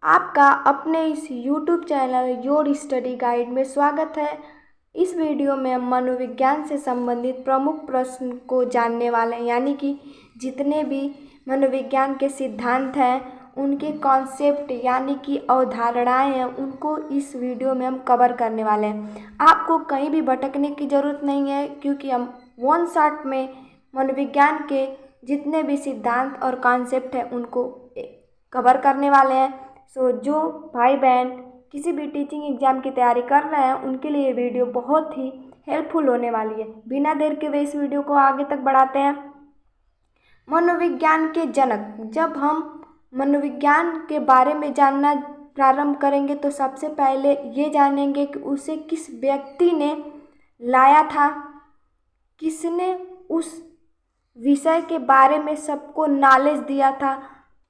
आपका अपने इस YouTube channel your study guide में स्वागत है। इस वीडियो में हम मनोविज्ञान से संबंधित प्रमुख प्रश्न को जानने वाले हैं, यानी कि जितने भी मनोविज्ञान के सिद्धांत हैं उनके कॉन्सेप्ट यानी कि अवधारणाएं हैं, उनको इस वीडियो में हम कवर करने वाले हैं। आपको कहीं भी भटकने की ज़रूरत नहीं है, क्योंकि हम वन शॉट में मनोविज्ञान के जितने भी सिद्धांत और कॉन्सेप्ट हैं उनको कवर करने वाले हैं। जो भाई बहन किसी भी टीचिंग एग्ज़ाम की तैयारी कर रहे हैं उनके लिए ये वीडियो बहुत ही हेल्पफुल होने वाली है। बिना देर के वे इस वीडियो को आगे तक बढ़ाते हैं। मनोविज्ञान के जनक, जब हम मनोविज्ञान के बारे में जानना प्रारंभ करेंगे तो सबसे पहले ये जानेंगे कि उसे किस व्यक्ति ने लाया था, किसने उस विषय के बारे में सबको नॉलेज दिया था।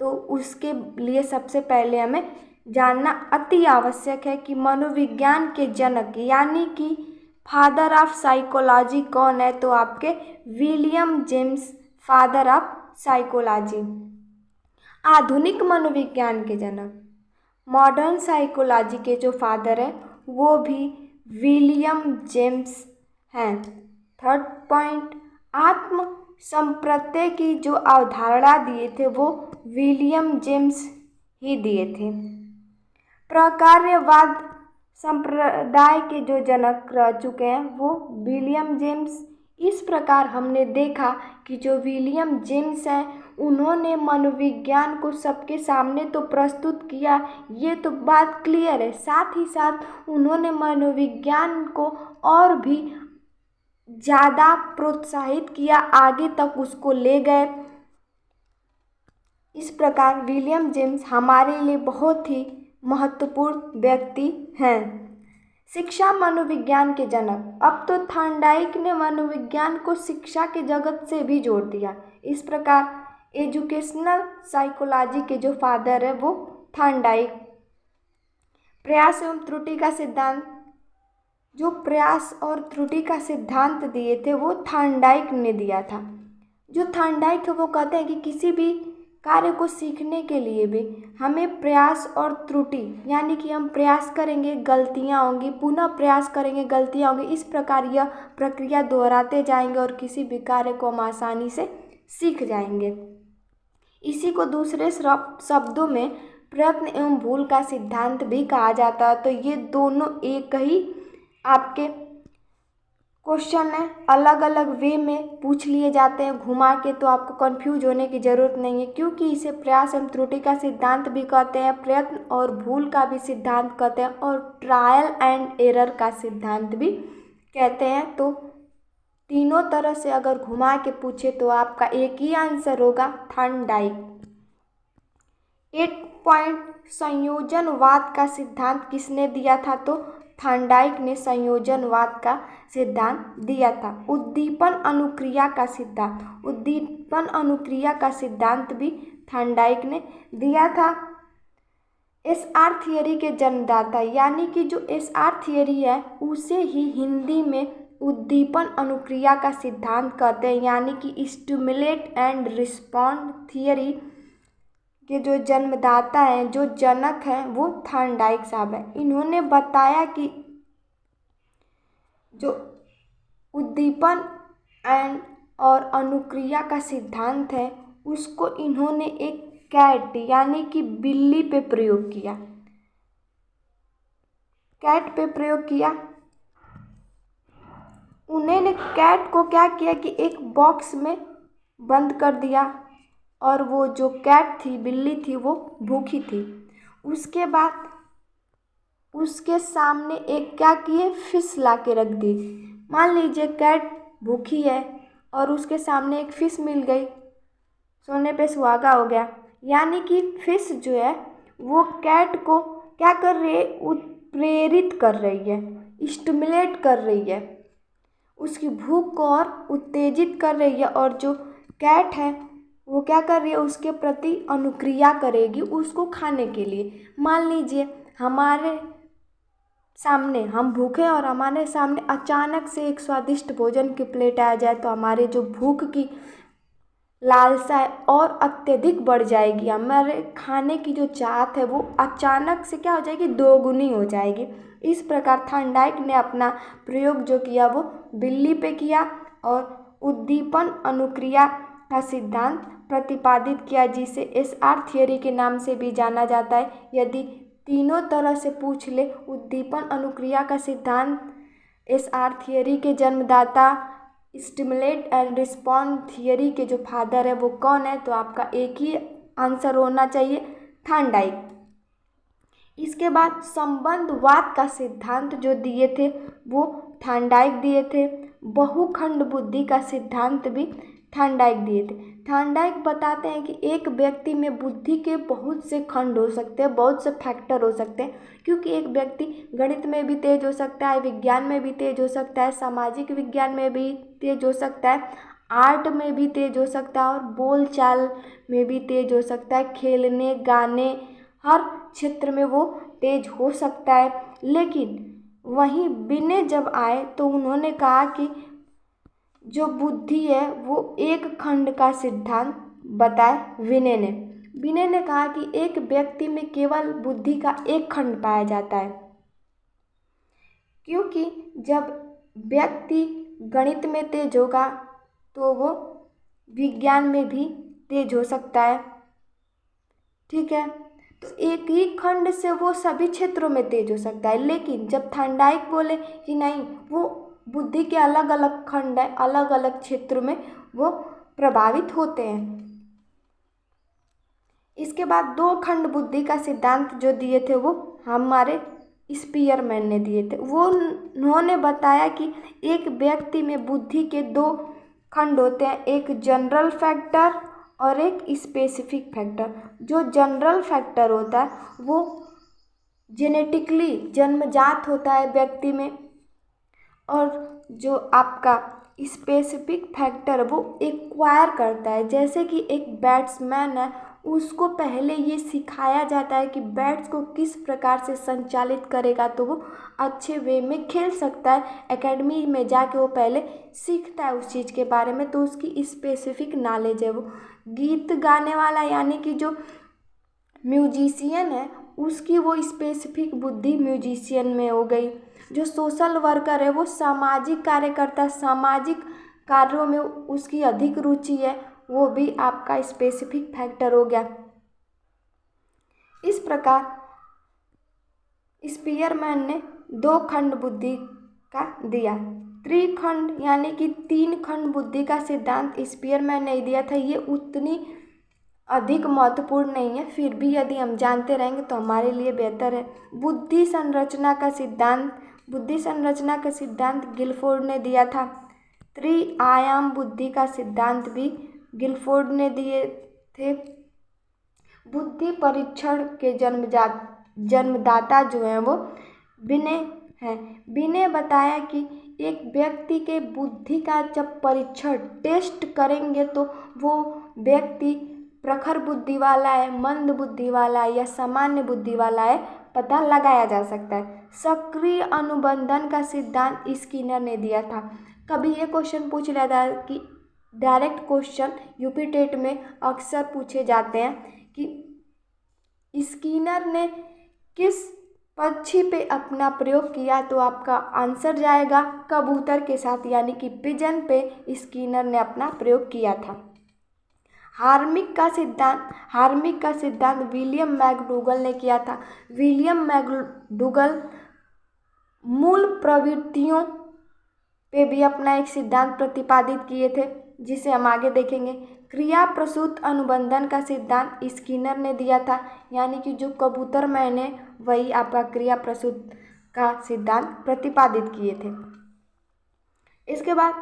तो उसके लिए सबसे पहले हमें जानना अति आवश्यक है कि मनोविज्ञान के जनक यानी कि फादर ऑफ साइकोलॉजी कौन है। तो आपके William James, father of psychology. आधुनिक मनोविज्ञान के जनक, मॉडर्न साइकोलॉजी के जो फादर है वो भी विलियम जेम्स हैं। थर्ड पॉइंट, आत्म संप्रत्यय की जो अवधारणा दिए थे वो विलियम जेम्स ही दिए थे। प्रकार्यवाद संप्रदाय के जो जनक रह चुके हैं वो विलियम जेम्स। इस प्रकार हमने देखा कि जो विलियम जेम्स हैं उन्होंने मनोविज्ञान को सबके सामने तो प्रस्तुत किया, ये तो बात क्लियर है। साथ ही साथ उन्होंने मनोविज्ञान को और भी ज़्यादा प्रोत्साहित किया, आगे तक उसको ले गए। इस प्रकार विलियम जेम्स हमारे लिए बहुत ही महत्वपूर्ण व्यक्ति हैं। शिक्षा मनोविज्ञान के जनक, अब तो थॉर्नडाइक ने मनोविज्ञान को शिक्षा के जगत से भी जोड़ दिया। इस प्रकार एजुकेशनल साइकोलॉजी के जो फादर है वो थॉर्नडाइक। प्रयास एवं त्रुटि का सिद्धांत, जो प्रयास और त्रुटि का सिद्धांत दिए थे वो थॉर्नडाइक ने दिया था। जो थॉर्नडाइक है वो कहते हैं कि किसी भी कार्य को सीखने के लिए भी हमें प्रयास और त्रुटि, यानी कि हम प्रयास करेंगे गलतियां होंगी, पुनः प्रयास करेंगे गलतियां होंगी, इस प्रकार यह प्रक्रिया दोहराते जाएंगे और किसी भी कार्य को हम आसानी से सीख जाएंगे। इसी को दूसरे शब्दों में प्रयत्न एवं भूल का सिद्धांत भी कहा जाता है। तो ये दोनों एक ही आपके क्वेश्चन है, अलग अलग वे में पूछ लिए जाते हैं घुमा के, तो आपको कंफ्यूज होने की ज़रूरत नहीं है, क्योंकि इसे प्रयास एवं त्रुटि का सिद्धांत भी कहते हैं, प्रयत्न और भूल का भी सिद्धांत कहते हैं और ट्रायल एंड एरर का सिद्धांत भी कहते हैं। तो तीनों तरह से अगर घुमा के पूछे तो आपका एक ही आंसर होगा, थॉर्नडाइक। 8 पॉइंट, संयोजनवाद का सिद्धांत किसने दिया था। तो थॉर्नडाइक ने संयोजनवाद का सिद्धांत दिया था। उद्दीपन अनुक्रिया का सिद्धांत, उद्दीपन अनुक्रिया का सिद्धांत भी थॉर्नडाइक ने दिया था। एसआर थियरी के जन्मदाता, यानी कि जो एसआर थियरी है उसे ही हिंदी में उद्दीपन अनुक्रिया का सिद्धांत कहते हैं, यानी कि स्टिमुलेट एंड रिस्पॉन्ड थियरी के जो जन्मदाता हैं, जो जनक हैं वो थॉर्नडाइक साहब हैं। इन्होंने बताया कि जो उद्दीपन एंड और अनुक्रिया का सिद्धांत है उसको इन्होंने एक कैट यानी कि बिल्ली पे प्रयोग किया, कैट पे प्रयोग किया। उन्होंने कैट को क्या किया कि एक बॉक्स में बंद कर दिया और वो जो कैट थी, बिल्ली थी, वो भूखी थी। उसके बाद उसके सामने एक क्या किए, फिश ला के रख दी। मान लीजिए कैट भूखी है और उसके सामने एक फिश मिल गई, सोने पे सुहागा हो गया। यानी कि फिश जो है वो कैट को क्या कर रही है, उत्प्रेरित कर रही है, स्टिमुलेट कर रही है, उसकी भूख को और उत्तेजित कर रही है। और जो कैट है वो क्या कर रही है, उसके प्रति अनुक्रिया करेगी उसको खाने के लिए। मान लीजिए हमारे सामने हम भूखे और हमारे सामने अचानक से एक स्वादिष्ट भोजन की प्लेट आ जाए, तो हमारे जो भूख की लालसा और अत्यधिक बढ़ जाएगी। हमारे खाने की जो चाहत है वो अचानक से क्या हो जाएगी, दोगुनी हो जाएगी। इस प्रकार थॉर्नडाइक ने अपना प्रयोग जो किया वो बिल्ली पे किया और उद्दीपन अनुक्रिया का सिद्धांत प्रतिपादित किया, जिसे एसआर थियरी के नाम से भी जाना जाता है। यदि तीनों तरह से पूछ ले, उद्दीपन अनुक्रिया का सिद्धांत एसआर थियरी के जन्मदाता, स्टिमुलेट एंड रिस्पॉन्ड थियरी के जो फादर है वो कौन है, तो आपका एक ही आंसर होना चाहिए, थॉर्नडाइक। इसके बाद संबंधवाद का सिद्धांत जो दिए थे वो थॉर्नडाइक दिए थे। बहुखंड बुद्धि का सिद्धांत भी थॉर्नडाइक दिए थे। थॉर्नडाइक बताते हैं कि एक व्यक्ति में बुद्धि के बहुत से खंड हो सकते हैं, बहुत से फैक्टर हो सकते हैं, क्योंकि एक व्यक्ति गणित में भी तेज हो सकता है, विज्ञान में भी तेज हो सकता है, सामाजिक विज्ञान में भी तेज हो सकता है, आर्ट में भी तेज हो सकता है और बोलचाल में भी तेज हो सकता है, खेलने गाने हर क्षेत्र में वो तेज हो सकता है। लेकिन वहीं विनय जब आए तो उन्होंने कहा कि जो बुद्धि है वो एक खंड का सिद्धांत बताया। विनय ने कहा कि एक व्यक्ति में केवल बुद्धि का एक खंड पाया जाता है, क्योंकि जब व्यक्ति गणित में तेज होगा तो वो विज्ञान में भी तेज हो सकता है। ठीक है, तो एक ही खंड से वो सभी क्षेत्रों में तेज हो सकता है। लेकिन जब थॉर्नडाइक बोले कि नहीं, वो बुद्धि के अलग अलग खंड है, अलग अलग क्षेत्र में वो प्रभावित होते हैं। इसके बाद दो खंड बुद्धि का सिद्धांत जो दिए थे वो हमारे स्पीयरमैन ने दिए थे। वो उन्होंने बताया कि एक व्यक्ति में बुद्धि के दो खंड होते हैं, एक जनरल फैक्टर और एक स्पेसिफिक फैक्टर। जो जनरल फैक्टर होता है वो जेनेटिकली जन्मजात होता है व्यक्ति में, और जो आपका स्पेसिफिक फैक्टर वो एक्वायर करता है। जैसे कि एक बैट्समैन है, उसको पहले ये सिखाया जाता है कि बैट्स को किस प्रकार से संचालित करेगा तो वो अच्छे वे में खेल सकता है। एकेडमी में जाके वो पहले सीखता है उस चीज़ के बारे में, तो उसकी स्पेसिफिक नॉलेज है। वो गीत गाने वाला यानी कि जो म्यूजिशियन है उसकी वो स्पेसिफिक बुद्धि म्यूजिशियन में हो गई। जो सोशल वर्कर है वो सामाजिक कार्यकर्ता, सामाजिक कार्यों में उसकी अधिक रुचि है, वो भी आपका स्पेसिफिक फैक्टर हो गया। इस प्रकार स्पीयरमैन ने दो खंड बुद्धि का दिया। त्रिखंड यानी कि तीन खंड बुद्धि का सिद्धांत स्पीयरमैन ने दिया था। ये उतनी अधिक महत्वपूर्ण नहीं है, फिर भी यदि हम जानते रहेंगे तो हमारे लिए बेहतर है। बुद्धि संरचना का सिद्धांत गिलफोर्ड ने दिया था। त्रिआयाम बुद्धि का सिद्धांत भी गिलफोर्ड ने दिए थे। बुद्धि परीक्षण के जन्मदाता जो हैं वो विनय हैं। विनय बताया कि एक व्यक्ति के बुद्धि का जब परीक्षण टेस्ट करेंगे तो वो व्यक्ति प्रखर बुद्धि वाला है, मंद बुद्धि वाला है या सामान्य बुद्धि वाला है, पता लगाया जा सकता है। सक्रिय अनुबंधन का सिद्धांत स्किनर ने दिया था। कभी ये क्वेश्चन पूछ लिया था कि डायरेक्ट क्वेश्चन यूपी टेट में अक्सर पूछे जाते हैं कि स्किनर ने किस पक्षी पे अपना प्रयोग किया, तो आपका आंसर जाएगा कबूतर के साथ, यानी कि पिजन पे स्किनर ने अपना प्रयोग किया था। हार्मिक का सिद्धांत विलियम मैकडूगल ने किया था। विलियम मैकडूगल मूल प्रवृत्तियों पे भी अपना एक सिद्धांत प्रतिपादित किए थे, जिसे हम आगे देखेंगे। क्रिया प्रसूत अनुबंधन का सिद्धांत स्किनर ने दिया था, यानी कि जो कबूतर मैंने वही आपका क्रिया प्रसूत का सिद्धांत प्रतिपादित किए थे। इसके बाद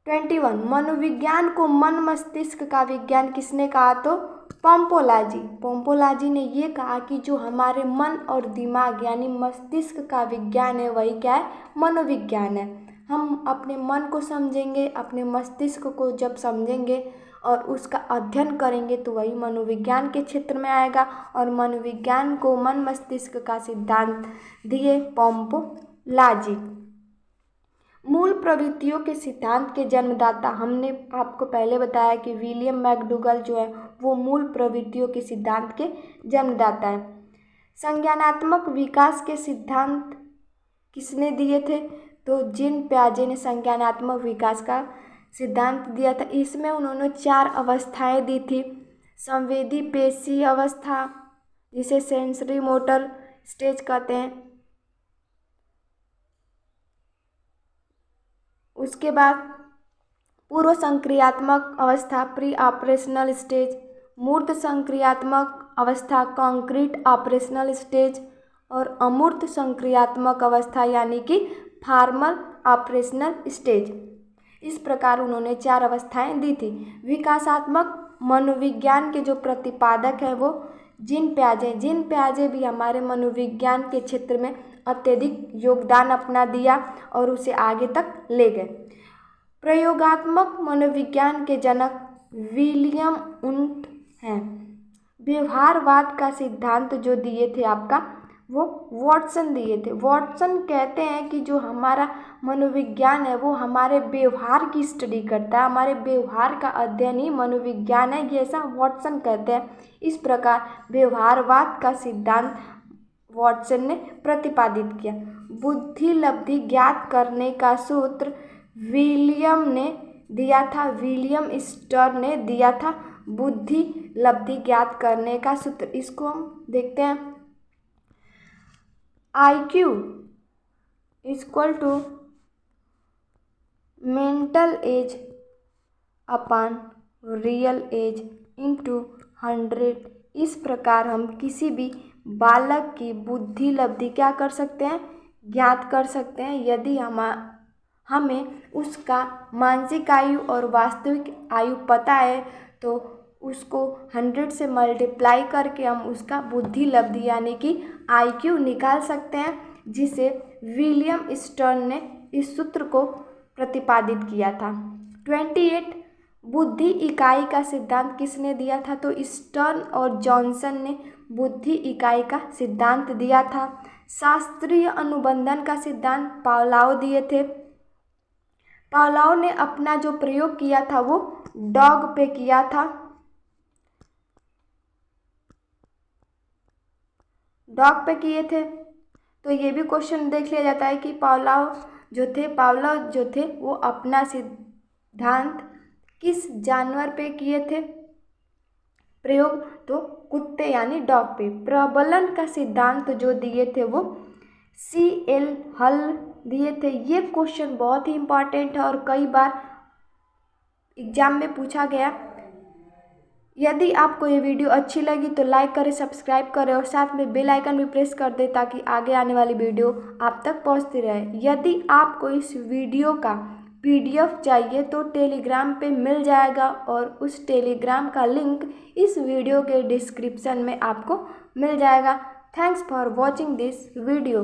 21 मनोविज्ञान को मन मस्तिष्क का विज्ञान किसने कहा, तो पोम्पोलाजी ने ये कहा कि जो हमारे मन और दिमाग यानी मस्तिष्क का विज्ञान है वही क्या है, मनोविज्ञान है। हम अपने मन को समझेंगे, अपने मस्तिष्क को जब समझेंगे और उसका अध्ययन करेंगे तो वही मनोविज्ञान के क्षेत्र में आएगा। और मनोविज्ञान को मन मस्तिष्क का सिद्धांत दिए पोम्पोलाजी। मूल प्रवृत्तियों के सिद्धांत के जन्मदाता, हमने आपको पहले बताया कि विलियम मैकडूगल जो है वो मूल प्रवृत्तियों के सिद्धांत के जन्मदाता है। संज्ञानात्मक विकास के सिद्धांत किसने दिए थे? तो जीन पियाजे ने संज्ञानात्मक विकास का सिद्धांत दिया था। इसमें उन्होंने 4 अवस्थाएं दी थी। संवेदी पेशी अवस्था, जिसे सेंसरी मोटर स्टेज कहते हैं। उसके बाद पूर्व संक्रियात्मक अवस्था, प्री ऑपरेशनल स्टेज। मूर्त संक्रियात्मक अवस्था, कॉन्क्रीट ऑपरेशनल स्टेज। और अमूर्त संक्रियात्मक अवस्था यानी कि फॉर्मल ऑपरेशनल स्टेज। इस प्रकार उन्होंने 4 अवस्थाएं दी थी। विकासात्मक मनोविज्ञान के जो प्रतिपादक हैं वो जीन पियाजे। जीन पियाजे भी हमारे मनोविज्ञान के क्षेत्र में अत्यधिक योगदान अपना दिया और उसे आगे तक ले गए। प्रयोगात्मक मनोविज्ञान के जनक विलियम वुंट हैं। व्यवहारवाद का सिद्धांत जो दिए थे आपका, वो वॉटसन दिए थे। वॉटसन कहते हैं कि जो हमारा मनोविज्ञान है वो हमारे व्यवहार की स्टडी करता है, हमारे व्यवहार का अध्ययन ही मनोविज्ञान है, ये ऐसा वॉटसन कहते हैं। इस प्रकार व्यवहारवाद का सिद्धांत वॉटसन ने प्रतिपादित किया। बुद्धि लब्धि ज्ञात करने का सूत्र विलियम ने दिया था, विलियम स्टर्न ने दिया था बुद्धि लब्धि ज्ञात करने का सूत्र। इसको हम देखते हैं। IQ equal to mental age upon real age into 100। इस प्रकार हम किसी भी बालक की बुद्धि लब्धि क्या कर सकते हैं? ज्ञात कर सकते हैं। यदि हमें उसका मानसिक आयु और वास्तविक आयु पता है तो उसको 100 से मल्टीप्लाई करके हम उसका बुद्धि लब्धि यानी कि IQ निकाल सकते हैं, जिसे विलियम स्टर्न ने इस सूत्र को प्रतिपादित किया था। 28 बुद्धि इकाई का सिद्धांत किसने दिया था? तो स्टर्न और जॉनसन ने बुद्धि इकाई का सिद्धांत दिया था। शास्त्रीय अनुबंधन का सिद्धांत पावलोव दिए थे। पावलोव ने अपना जो प्रयोग किया था वो डॉग पे किया था। डॉग पे किए थे। तो ये भी क्वेश्चन देख लिया जाता है कि पावलोव जो थे वो अपना सिद्धांत किस जानवर पे किए थे प्रयोग? तो कुत्ते यानी डॉग पे। प्रबलन का सिद्धांत जो दिए थे वो CL हल दिए थे। ये क्वेश्चन बहुत ही इम्पॉर्टेंट है और कई बार एग्जाम में पूछा गया। यदि आपको ये वीडियो अच्छी लगी तो लाइक करें, सब्सक्राइब करें और साथ में बेल आइकन भी प्रेस कर दें ताकि आगे आने वाली वीडियो आप तक पहुंचती रहे। यदि आपको इस वीडियो का PDF चाहिए तो टेलीग्राम पे मिल जाएगा और उस टेलीग्राम का लिंक इस वीडियो के डिस्क्रिप्शन में आपको मिल जाएगा। Thanks for watching this video.